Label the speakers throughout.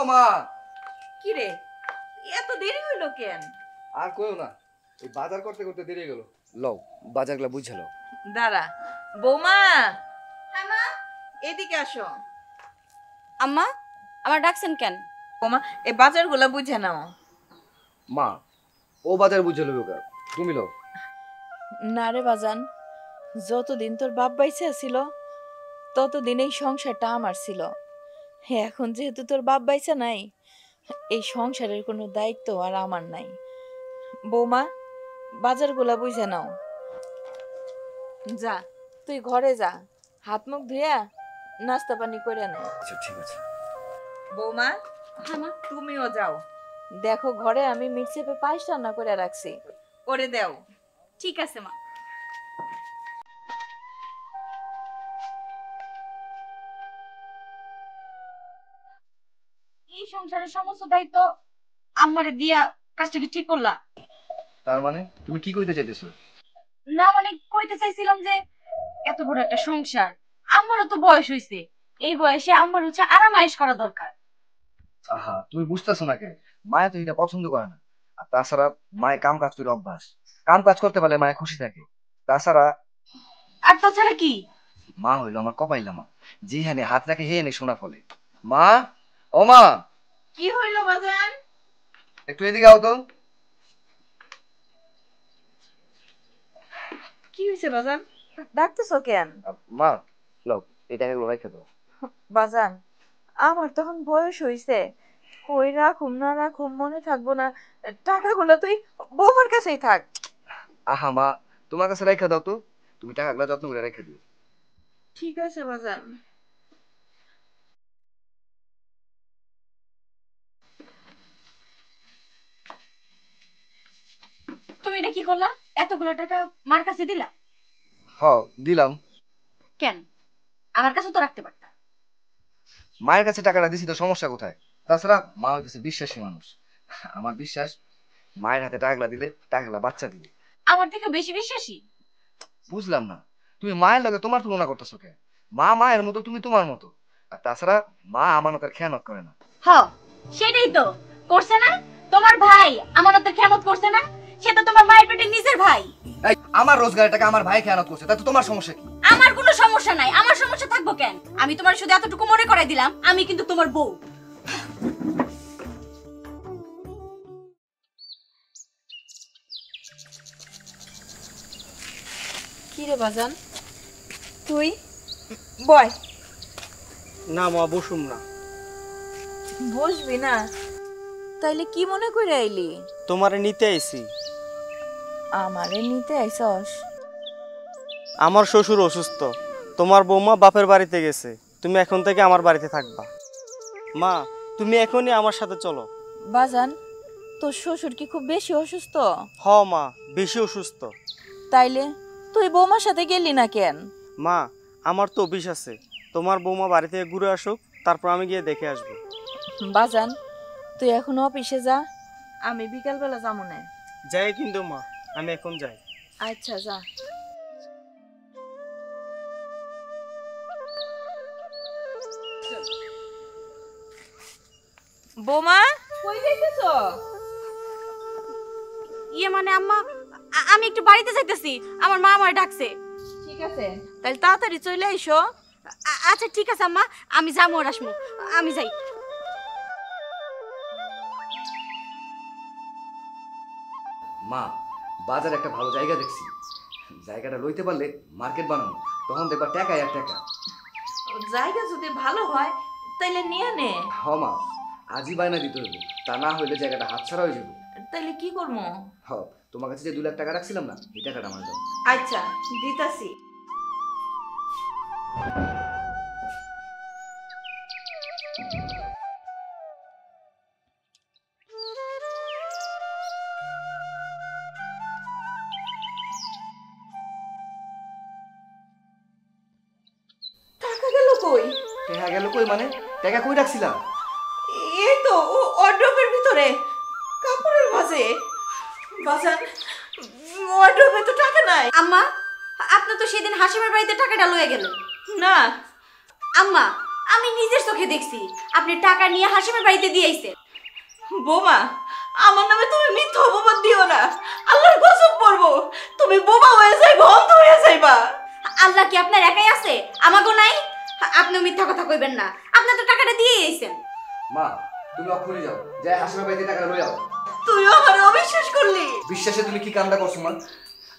Speaker 1: মা।
Speaker 2: কি রে, এত দেরি হইলো কেন?
Speaker 1: আর কইও না, এই বাজার করতে করতে দেরি হয়ে গেল। লও বাজারগুলা বুঝে লও।
Speaker 2: দাঁড়া বৌমা। হ্যাঁ মা, এদিকে আসো।
Speaker 3: আম্মা, আমার ডাকছেন কেন?
Speaker 2: বৌমা, এই বাজারগুলা বুঝে নাও।
Speaker 1: মা, ও বাজার বুঝে লইব কা, তুমি লও।
Speaker 4: না রে বাজান, যতদিন তোর বাপ বাইচা ছিল ততদিন এই সংসারটা আমার ছিল। এখন যেহেতু তোর বাপ বাইচা নাই, এই সংসারের কোনো দায়িত্ব আর আমার নাই। বৌমা, বাজারগুলা বুঝে নাও। যা, তুই ঘরে যা, হাত মুখ ধুইয়া নাস্তা পানি করে নে।
Speaker 1: আচ্ছা ঠিক আছে।
Speaker 2: বৌমা,
Speaker 3: হ্যাঁ মা।
Speaker 2: তুমিও যাও।
Speaker 4: দেখো ঘরে আমি মিট চেপে পায়েস রান্না করে রাখছি,
Speaker 2: করে দেও।
Speaker 3: ঠিক আছে মা। এই সংসারের সমস্ত দায়িত্ব আমারে দিয়া কাজটা কি ঠিক করলা?
Speaker 1: তার মানে তুমি কি কইতে চাইতেছো?
Speaker 3: না মানে কইতে চাইছিলাম যে এত বড় একটা সংসার, আমারও তো বয়স হইছে, এই বয়সে আমার হচ্ছে আরাম আয়েশ করা দরকার।
Speaker 1: আহা, তুমি বুঝতেছো না কে? মায়া তো এটা পছন্দ করে না। আর তাছাড়া মায়ের কাম কাজ করে অভ্যাস, কাম কাজ করতে পারলে মায়ের খুশি থাকে। তাছাড়া
Speaker 3: আর তাছাড়া কি?
Speaker 1: মা হইলো আমার কপাইলা মা, যেখানে হাত রাখে হে এনে শোনা ফলে। মা, ও মা,
Speaker 2: কি হইলো বাজান?
Speaker 1: একটু এদিকে আও তো।
Speaker 2: কি হয়েছে বাজান, ডাকতেছো কেন?
Speaker 1: মা, লও এই টাকাগুলো রেখে দাও।
Speaker 4: বাজান আমার তখন বয়স হইছে, কই রাখুম না রাখুম মনে থাকবো না। টাকাগুলো তুই বৌমার কাছেই থাক।
Speaker 1: আহা মা, তোমার কাছে রেখে দাও তো, তুমি টাকাগুলো যত্ন করে রেখে দিও।
Speaker 4: ঠিক আছে বাজান।
Speaker 3: তুমি এটা কি করলা? এতগুলো টাকা মার কাছে দিলা
Speaker 1: হ, দিলাম।
Speaker 3: কেন? আমার কাছে তো রাখতে পারতা।
Speaker 1: মায়ের কাছে টাকাটা দিছি তো সমস্যা কোথায়? তাছাড়া মা হইতেছে বিশ্বাসী মানুষ। আমার বিশ্বাস, মায়ের হাতে টাকাগুলা দিলে টাকাগুলা বাচ্চা দিবে।
Speaker 3: আমার থেকে বেশি বিশ্বাসী?
Speaker 1: বুঝলাম না, তুমি মায়ের লগে তোমার তুলনা করতেছো কে? মা মায়ের মতো, তুমি তোমার মতো। আর তাছাড়া মা আমানতের খেয়ানত করে না।
Speaker 3: হ, সেটাই তো করছে না। তোমার ভাই আমানতের খেয়ানত করছে না? সে তো তোমার মায়ের পেটে নিজের ভাই।
Speaker 1: এই, আমার রোজগারের টাকা আমার ভাই খেয়ানত করছে, তাতে তোমার সমস্যা কি?
Speaker 3: আমার কোনো সমস্যা নাই। আমার সমস্যা থাকবো কেন? আমি তোমার শুধু এতটুকু মনে করাই দিলাম, আমি কিন্তু তোমার বউ।
Speaker 4: কি রে বাজান, তুই বয়।
Speaker 5: না মা, বসুম না।
Speaker 4: বসবি না? তাইলে কি মনে করে আইলি?
Speaker 5: তোমারে নিতে আইছি।
Speaker 4: আমারে নিতে আইছস?
Speaker 5: আমার শ্বশুর অসুস্থ, তোমার বৌমা বাপের বাড়িতে গেছে, তুমি এখন থেকে আমার বাড়িতে থাকবা। মা, তুমি এখনই আমার সাথে চলো।
Speaker 4: বাজান, তোর শ্বশুর কি খুব বেশি অসুস্থ?
Speaker 5: হ মা, বেশি অসুস্থ।
Speaker 4: তাইলে তুই বৌমার সাথে গেলি না কেন?
Speaker 5: মা, আমার তো অফিস আছে, তোমার বৌমা বাড়ি থেকে ঘুরে আসুক, তারপর আমি গিয়ে দেখে আসবো।
Speaker 4: বাজান, তুই এখন অফিসে যা, আমি বিকালবেলা যাবো না।
Speaker 5: যাই কিন্তু মা, আমি এখন যাই।
Speaker 4: আচ্ছা যা। বৌমা, কই যাইতেছো?
Speaker 3: ইয়ে মানে আম্মা, আমি একটু বাড়িতে যাইতেছি, আমার মা আমার ডাকছে।
Speaker 4: ঠিক আছে, তাহলে তাড়াতাড়ি চলে আইসো।
Speaker 3: আচ্ছা ঠিক আছে আম্মা, আমি যাবো আর আসমু, আমি যাই।
Speaker 1: মা, বাজারে একটা ভালো জায়গা দেখছি, জায়গাটা লইতে পারলে মার্কেট বানানো, তখন দেখবা টাকায় আর টাকা।
Speaker 4: জায়গা যদি ভালো হয় তাইলে নিয়ে নে।
Speaker 1: হ মা, আজই বায়না দিতে হইব, তা না হইলে জায়গাটা হাতছাড়া হয়ে যাবে।
Speaker 4: তাইলে কি করবো?
Speaker 1: হ, তোমার কাছে যে 2 লাখ টাকা রাখছিলাম না, এই টাকাটা আমার দাও।
Speaker 4: আচ্ছা দিতাছি। টাকা গেল কই?
Speaker 1: টাকা গেল কই মানে? টাকা কই রাখছিলাম?
Speaker 4: এই তো ওয়ার্ড্রোবের ভিতরে, কাপড়ের ভাঁজে। বাজান, ওয়ার্ড্রোবে তো টাকা নাই।
Speaker 3: আম্মা, আপনি তো সেদিন হাসিমের বাড়িতে টাকাটা লয়ে গেলেন
Speaker 4: না,
Speaker 3: আম্মা, আমি নিজের চোখে দেখছি আপনি টাকা নিয়ে হাসিমের বাড়িতে দিয়ে আইছেন।
Speaker 2: বোমা, আমার নামে তুমি মিথ্যা অপবাদ দিও না। আল্লাহর কসম পড়বো, তুমি বোমা হয়ে যাইবা, অন্ধ হয়ে যাইবা।
Speaker 3: আল্লাহ কি আপনার একাই আছে, আমাগো নাই? আপনিও মিথ্যা কথা কইবেন না, আপনি তো টাকাটা দিয়ে আইছেন।
Speaker 1: মা তুমি অক্ষরে যাও, যাই হাসিমের বাড়িতে টাকাটা লই যাও।
Speaker 2: তুইও আমার অবিশ্বাস করলি।
Speaker 1: বিশ্বাসে তুমি কি কামটা করছো মা?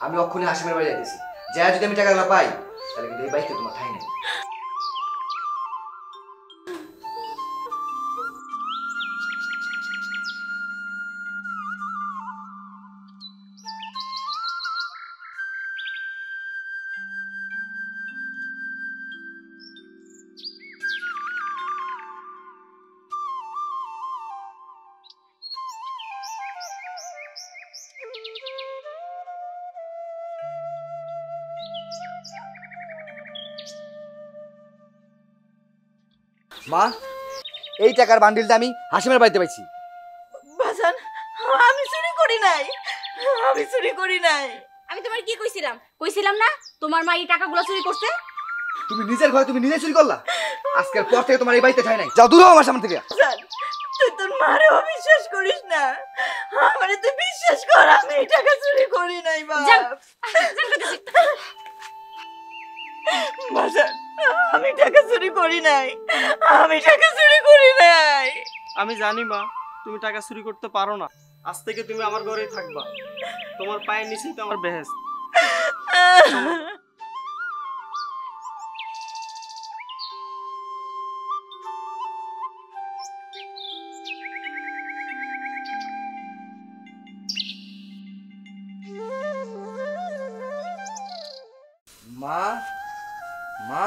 Speaker 1: আমি অক্ষরে হাসিমের বাড়ি যাইতেছি, যাই যদি আমি টাকাগুলো পাই তাহলে কিন্তু এই বাইকটা তোমার ঠাই নেই। মা এই টাকার বান্ডিলটা আমি হাসিমের বাড়িতে পাইছি।
Speaker 2: বাজান, আমি চুরি করি নাই, আমি চুরি করি নাই।
Speaker 3: আমি তোমার কি কইছিলাম, কইছিলাম না তোমার মা এই টাকাগুলো চুরি করছে?
Speaker 1: তুমি নিজের ঘরে তুমি নিজে চুরি করলা। আজকের পর থেকে তোমার এই বাড়িতে ঠাই নাই, যাও দূর হও আমার সামনে থেকে।
Speaker 2: বাজান, তুই তোর মারে অবিশ্বাস করিস না, আমারে তুই বিশ্বাস কর, আমি এই টাকা চুরি করি নাই।
Speaker 3: যান,
Speaker 2: বাজান, আমি টাকা চুরি করি নাই, আমি টাকা চুরি করি নাই।
Speaker 5: আমি জানি মা, তুমি টাকা চুরি করতে পারো না। আজ থেকে তুমি আমার ঘরেই থাকবা, তোমার পায়ের নিচেই তো আমার বেহেশত।
Speaker 1: মা মা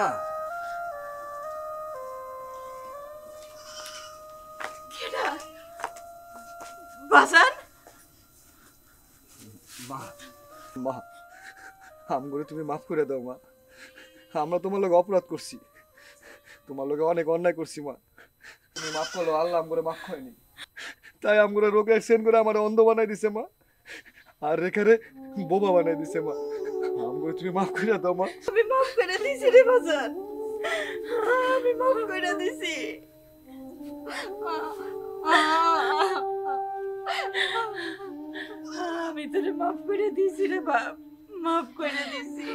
Speaker 2: বাজান,
Speaker 1: মা মা আমগুলো তুমি মাফ করে দাও মা। আমরা তোমার লোক অপরাধ করছি, তোমার লোকে অনেক অন্যায় করছি মা। তুমি মাফ করলো, আল্লাহ আমগুলো মাফ করেনি। তাই আমগুলো রোগ অ্যাক্সিডেন্ট করে আমার অন্ধ বানাই দিছে মা, আর রেখারে বোবা বানাই দিছে মা। আমগুলো তুমি মাফ করে দাও মা।
Speaker 2: আমি মাফ করে দিছি রে বাজান, আমি মাফ করে দিছি। আমি তোরে মাফ করে দিছি রে বাপ, মাফ করে দিছি।